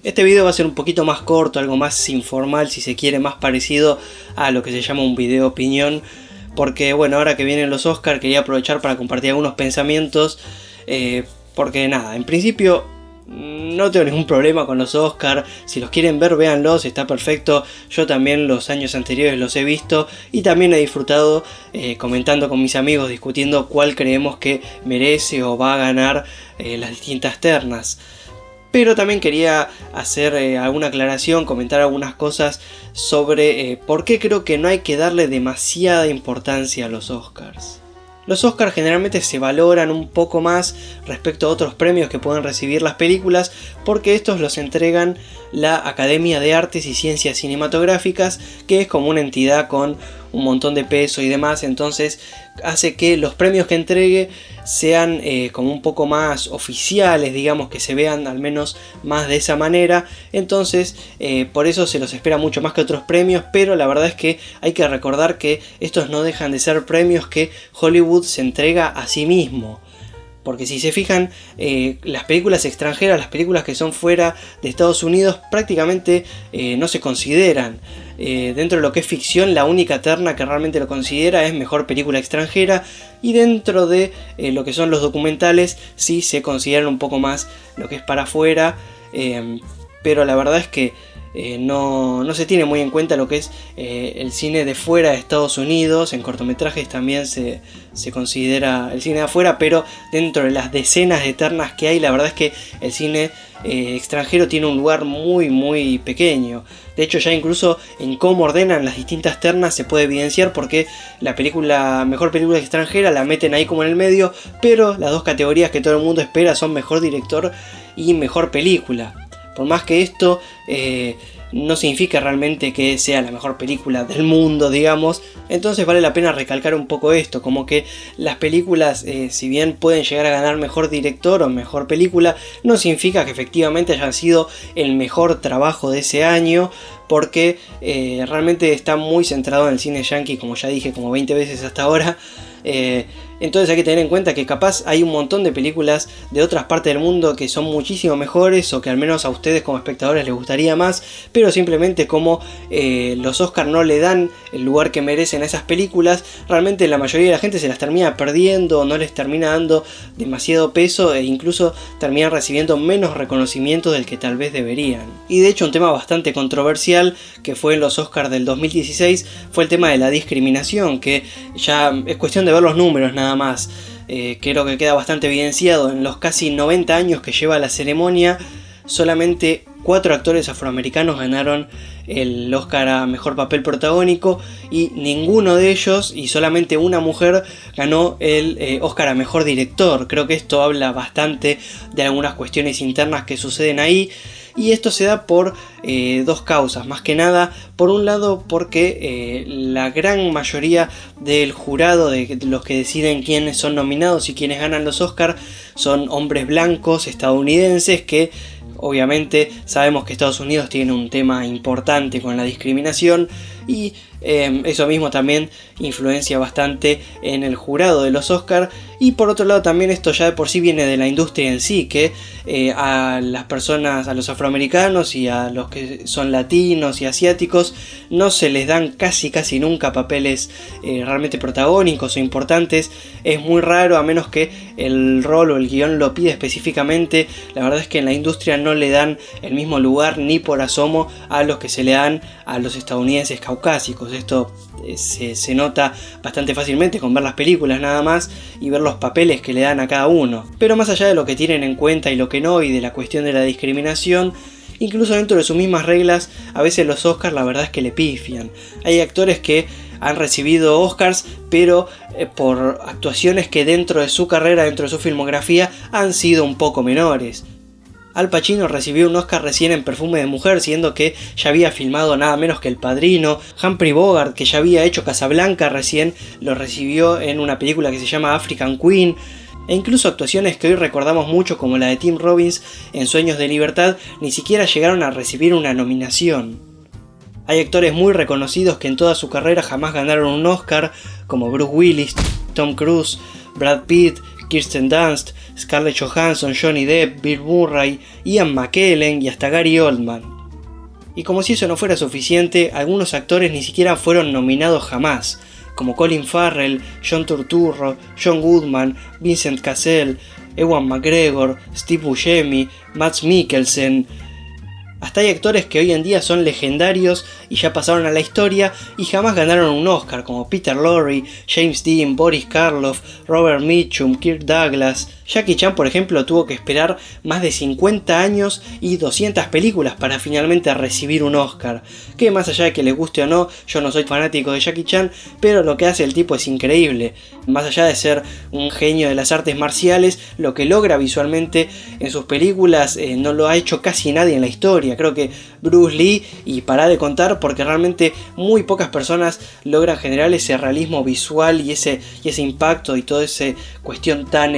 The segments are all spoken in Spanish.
Este video va a ser un poquito más corto, algo más informal si se quiere, más parecido a lo que se llama un video opinión. Porque bueno, ahora que vienen los Oscar quería aprovechar para compartir algunos pensamientos. Porque nada, en principio no tengo ningún problema con los Oscar. Si los quieren ver, véanlos, está perfecto. Yo también los años anteriores los he visto y también he disfrutado comentando con mis amigos, discutiendo cuál creemos que merece o va a ganar las distintas ternas. Pero también quería hacer alguna aclaración, comentar algunas cosas sobre por qué creo que no hay que darle demasiada importancia a los Oscars. Los Oscars generalmente se valoran un poco más respecto a otros premios que pueden recibir las películas porque estos los entregan la Academia de Artes y Ciencias Cinematográficas, que es como una entidad con un montón de peso y demás, entonces hace que los premios que entregue sean como un poco más oficiales, digamos, que se vean al menos más de esa manera. Entonces por eso se los espera mucho más que otros premios, pero la verdad es que hay que recordar que estos no dejan de ser premios que Hollywood se entrega a sí mismo. Porque si se fijan, las películas extranjeras, las películas que son fuera de Estados Unidos, prácticamente no se consideran. Dentro de lo que es ficción, la única terna que realmente lo considera es mejor película extranjera. Y dentro de lo que son los documentales, sí se consideran un poco más lo que es para afuera. Pero la verdad es que no se tiene muy en cuenta lo que es el cine de fuera de Estados Unidos. En cortometrajes también se considera el cine de afuera, pero dentro de las decenas de ternas que hay, la verdad es que el cine extranjero tiene un lugar muy pequeño. De hecho, ya incluso en cómo ordenan las distintas ternas se puede evidenciar, porque la mejor película extranjera la meten ahí como en el medio, pero las dos categorías que todo el mundo espera son mejor director y mejor película. Por más que esto no significa realmente que sea la mejor película del mundo, digamos, entonces vale la pena recalcar un poco esto, como que las películas, si bien pueden llegar a ganar mejor director o mejor película, no significa que efectivamente hayan sido el mejor trabajo de ese año, porque realmente está muy centrado en el cine yankee, como ya dije como 20 veces hasta ahora. Entonces hay que tener en cuenta que capaz hay un montón de películas de otras partes del mundo que son muchísimo mejores, o que al menos a ustedes como espectadores les gustaría más, pero simplemente como los Oscars no le dan el lugar que merecen a esas películas, realmente la mayoría de la gente se las termina perdiendo, no les termina dando demasiado peso e incluso terminan recibiendo menos reconocimiento del que tal vez deberían. Y de hecho un tema bastante controversial que fue en los Oscars del 2016 fue el tema de la discriminación, que ya es cuestión de ver los números nada más. Creo que queda bastante evidenciado. En los casi 90 años que lleva la ceremonia, solamente 4 actores afroamericanos ganaron el Oscar a Mejor Papel Protagónico, y ninguno de ellos, y solamente una mujer, ganó el Oscar a Mejor Director. Creo que esto habla bastante de algunas cuestiones internas que suceden ahí. Y esto se da por dos causas, más que nada. Por un lado, porque la gran mayoría del jurado, de los que deciden quiénes son nominados y quiénes ganan los Oscars, son hombres blancos estadounidenses que obviamente sabemos que Estados Unidos tiene un tema importante con la discriminación, y eso mismo también influencia bastante en el jurado de los Oscars. Y por otro lado también esto ya de por sí viene de la industria en sí, que a las personas, a los afroamericanos y a los que son latinos y asiáticos, no se les dan casi nunca papeles realmente protagónicos o importantes. Es muy raro, a menos que el rol o el guión lo pide específicamente. La verdad es que en la industria no le dan el mismo lugar ni por asomo a los que se le dan a los estadounidenses caucásicos. Esto se nota bastante fácilmente con ver las películas nada más y ver los papeles que le dan a cada uno. Pero más allá de lo que tienen en cuenta y lo que no, y de la cuestión de la discriminación, incluso dentro de sus mismas reglas, a veces los Oscars la verdad es que le pifian. Hay actores que han recibido Oscars, pero por actuaciones que dentro de su carrera, dentro de su filmografía, han sido un poco menores. Al Pacino recibió un Oscar recién en Perfume de Mujer, siendo que ya había filmado nada menos que El Padrino. Humphrey Bogart, que ya había hecho Casablanca, recién lo recibió en una película que se llama African Queen. E incluso actuaciones que hoy recordamos mucho, como la de Tim Robbins en Sueños de Libertad, ni siquiera llegaron a recibir una nominación. Hay actores muy reconocidos que en toda su carrera jamás ganaron un Oscar, como Bruce Willis, Tom Cruise, Brad Pitt, Kirsten Dunst, Scarlett Johansson, Johnny Depp, Bill Murray, Ian McKellen y hasta Gary Oldman. Y como si eso no fuera suficiente, algunos actores ni siquiera fueron nominados jamás, como Colin Farrell, John Turturro, John Goodman, Vincent Cassel, Ewan McGregor, Steve Buscemi, Mads Mikkelsen. Hasta hay actores que hoy en día son legendarios y ya pasaron a la historia y jamás ganaron un Oscar, como Peter Lorre, James Dean, Boris Karloff, Robert Mitchum, Kirk Douglas. Jackie Chan, por ejemplo, tuvo que esperar más de 50 años y 200 películas para finalmente recibir un Oscar. Que más allá de que les guste o no, yo no soy fanático de Jackie Chan, pero lo que hace el tipo es increíble. Más allá de ser un genio de las artes marciales, lo que logra visualmente en sus películas no lo ha hecho casi nadie en la historia. Creo que Bruce Lee, y para de contar, porque realmente muy pocas personas logran generar ese realismo visual y ese impacto y toda esa cuestión tan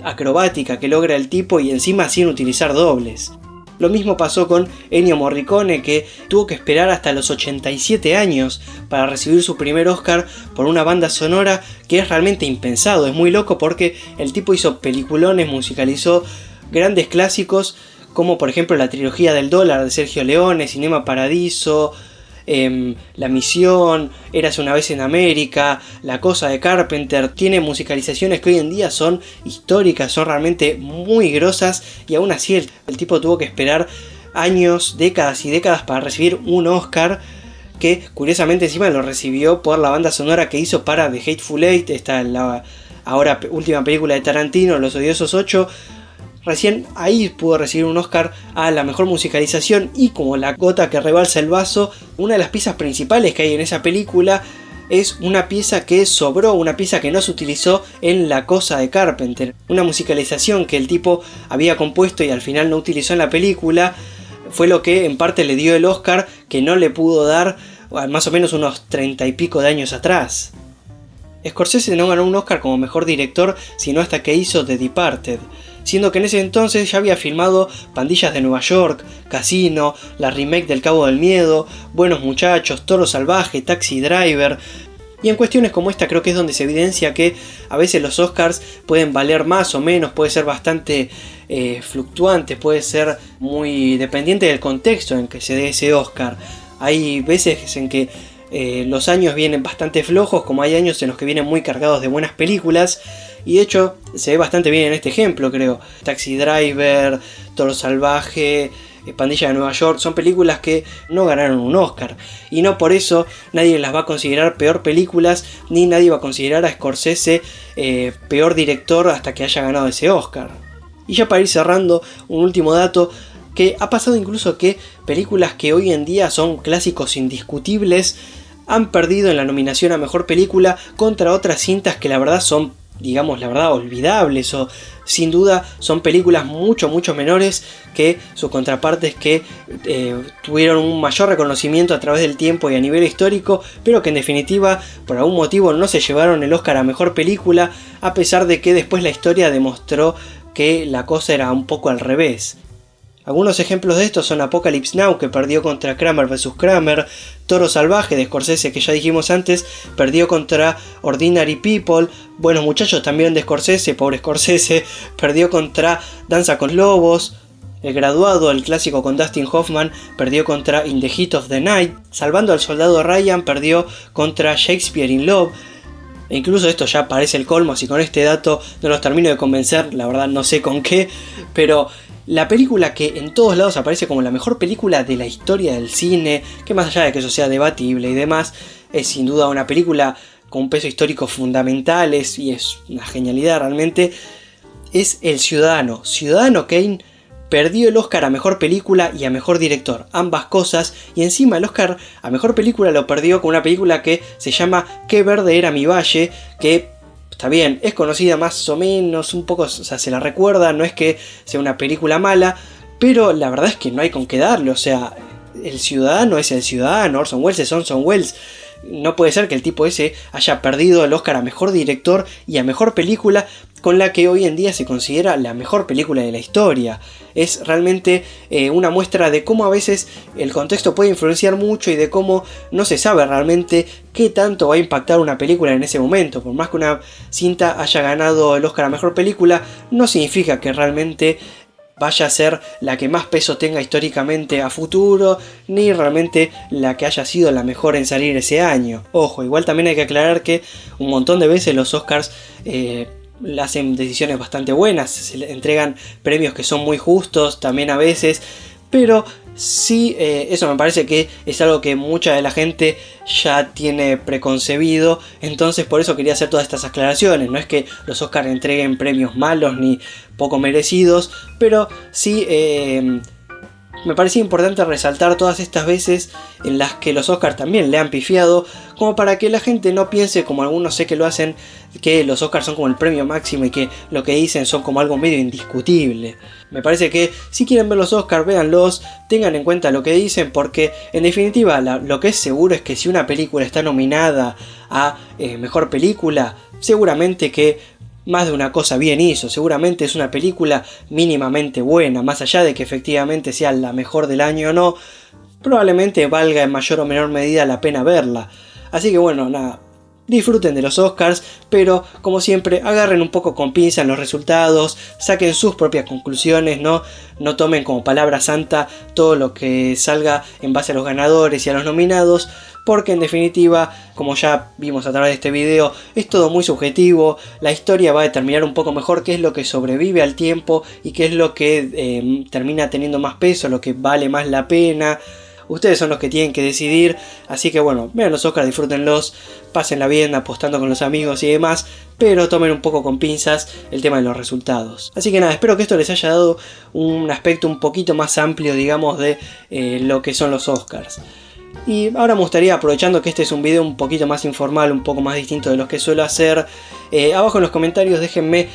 acrobática que logra el tipo, y encima sin utilizar dobles. Lo mismo pasó con Ennio Morricone, que tuvo que esperar hasta los 87 años para recibir su primer Oscar por una banda sonora que es realmente impensado. Es muy loco porque el tipo hizo peliculones, musicalizó grandes clásicos como por ejemplo la trilogía del dólar de Sergio Leone, Cinema Paradiso, La Misión, Érase una vez en América, La Cosa de Carpenter. Tiene musicalizaciones que hoy en día son históricas, son realmente muy grosas, y aún así el tipo tuvo que esperar años, décadas y décadas para recibir un Oscar, que curiosamente encima lo recibió por la banda sonora que hizo para The Hateful Eight, esta la ahora última película de Tarantino, Los Odiosos 8. Recién ahí pudo recibir un Oscar a la mejor musicalización, y como la gota que rebalsa el vaso, una de las piezas principales que hay en esa película es una pieza que sobró, una pieza que no se utilizó en La Cosa de Carpenter. Una musicalización que el tipo había compuesto y al final no utilizó en la película, fue lo que en parte le dio el Oscar que no le pudo dar más o menos unos 30 y pico de años atrás. Scorsese no ganó un Oscar como mejor director sino hasta que hizo The Departed, siendo que en ese entonces ya había filmado Pandillas de Nueva York, Casino, la remake del Cabo del Miedo, Buenos Muchachos, Toro Salvaje, Taxi Driver. Y en cuestiones como esta creo que es donde se evidencia que a veces los Oscars pueden valer más o menos, puede ser bastante fluctuante, puede ser muy dependiente del contexto en que se dé ese Oscar. Hay veces en que los años vienen bastante flojos, como hay años en los que vienen muy cargados de buenas películas, y de hecho se ve bastante bien en este ejemplo, creo. Taxi Driver, Toro Salvaje, Pandilla de Nueva York, son películas que no ganaron un Oscar, y no por eso nadie las va a considerar peor películas, ni nadie va a considerar a Scorsese peor director hasta que haya ganado ese Oscar. Y ya para ir cerrando, un último dato, que ha pasado incluso que películas que hoy en día son clásicos indiscutibles han perdido en la nominación a mejor película contra otras cintas que la verdad son, digamos la verdad, olvidables, o sin duda son películas mucho menores que sus contrapartes que tuvieron un mayor reconocimiento a través del tiempo y a nivel histórico, pero que en definitiva por algún motivo no se llevaron el Oscar a mejor película, a pesar de que después la historia demostró que la cosa era un poco al revés. Algunos ejemplos de esto son Apocalypse Now, que perdió contra Kramer vs. Kramer, Toro Salvaje de Scorsese, que ya dijimos antes, perdió contra Ordinary People, Buenos Muchachos también de Scorsese, pobre Scorsese, perdió contra Danza con Lobos, El Graduado, el clásico con Dustin Hoffman, perdió contra In the Heat of the Night, Salvando al Soldado Ryan perdió contra Shakespeare in Love. E incluso esto ya parece el colmo, si con este dato no los termino de convencer, la verdad no sé con qué, pero la película que en todos lados aparece como la mejor película de la historia del cine, que más allá de que eso sea debatible y demás, es sin duda una película con un peso histórico fundamental, y es una genialidad realmente, es El Ciudadano. Ciudadano Kane perdió el Oscar a mejor película y a mejor director, ambas cosas, y encima el Oscar a mejor película lo perdió con una película que se llama Qué verde era mi valle, que está bien, es conocida más o menos, un poco, o sea, se la recuerda, no es que sea una película mala, pero la verdad es que no hay con qué darle, o sea, El Ciudadano es El Ciudadano, Orson Welles es Orson Welles. No puede ser que el tipo ese haya perdido el Oscar a mejor director y a mejor película, con la que hoy en día se considera la mejor película de la historia. Es realmente una muestra de cómo a veces el contexto puede influenciar mucho y de cómo no se sabe realmente qué tanto va a impactar una película en ese momento. Por más que una cinta haya ganado el Oscar a mejor película, no significa que realmente vaya a ser la que más peso tenga históricamente a futuro, ni realmente la que haya sido la mejor en salir ese año. Ojo, igual también hay que aclarar que un montón de veces los Oscars hacen decisiones bastante buenas, se le entregan premios que son muy justos también a veces, pero sí, eso me parece que es algo que mucha de la gente ya tiene preconcebido, entonces por eso quería hacer todas estas aclaraciones. No es que los Oscars entreguen premios malos ni poco merecidos, pero sí me parecía importante resaltar todas estas veces en las que los Oscars también le han pifiado, como para que la gente no piense, como algunos sé que lo hacen, que los Oscars son como el premio máximo y que lo que dicen son como algo medio indiscutible. Me parece que si quieren ver los Oscars, véanlos, tengan en cuenta lo que dicen, porque en definitiva lo que es seguro es que si una película está nominada a mejor película, seguramente que más de una cosa bien hizo, seguramente es una película mínimamente buena, más allá de que efectivamente sea la mejor del año o no, probablemente valga en mayor o menor medida la pena verla. Así que bueno, nada, disfruten de los Oscars, pero como siempre agarren un poco con pinzas los resultados, saquen sus propias conclusiones, no tomen como palabra santa todo lo que salga en base a los ganadores y a los nominados, porque en definitiva, como ya vimos a través de este video, es todo muy subjetivo. La historia va a determinar un poco mejor qué es lo que sobrevive al tiempo y qué es lo que termina teniendo más peso, lo que vale más la pena. Ustedes son los que tienen que decidir, así que bueno, vean los Oscars, disfrútenlos, pásenla bien apostando con los amigos y demás, pero tomen un poco con pinzas el tema de los resultados. Así que nada, espero que esto les haya dado un aspecto un poquito más amplio, digamos, de lo que son los Oscars. Y ahora me gustaría, aprovechando que este es un video un poquito más informal, un poco más distinto de los que suelo hacer, abajo en los comentarios déjenme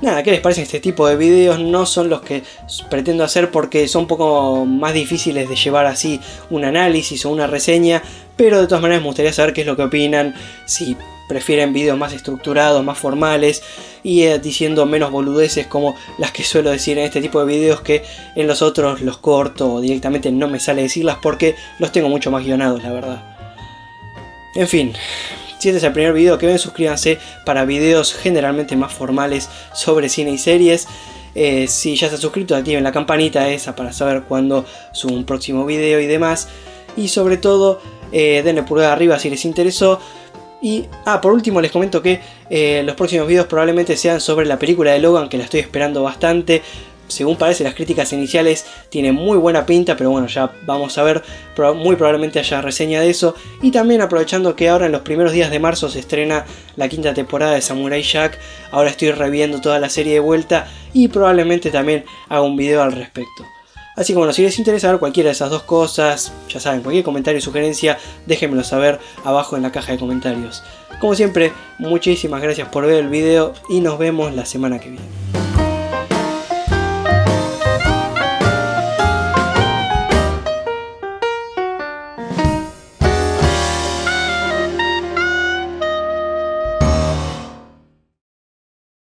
nada, ¿qué les parecen este tipo de videos? No son los que pretendo hacer porque son un poco más difíciles de llevar así un análisis o una reseña, pero de todas maneras me gustaría saber qué es lo que opinan, si prefieren videos más estructurados, más formales y diciendo menos boludeces como las que suelo decir en este tipo de videos, que en los otros los corto o directamente no me sale decirlas porque los tengo mucho más guionados, la verdad. En fin, si este es el primer video que ven, suscríbanse para videos generalmente más formales sobre cine y series. Si ya están suscritos, activen la campanita esa para saber cuándo subo un próximo video y demás. Y sobre todo, denle pulgar arriba si les interesó. Y por último les comento que los próximos videos probablemente sean sobre la película de Logan, que la estoy esperando bastante. Según parece, las críticas iniciales tienen muy buena pinta, pero bueno, ya vamos a ver, muy probablemente haya reseña de eso. Y también aprovechando que ahora en los primeros días de marzo se estrena la quinta temporada de Samurai Jack, ahora estoy reviendo toda la serie de vuelta y probablemente también haga un video al respecto. Así que bueno, si les interesa ver cualquiera de esas dos cosas, ya saben, cualquier comentario o sugerencia, déjenmelo saber abajo en la caja de comentarios. Como siempre, muchísimas gracias por ver el video y nos vemos la semana que viene.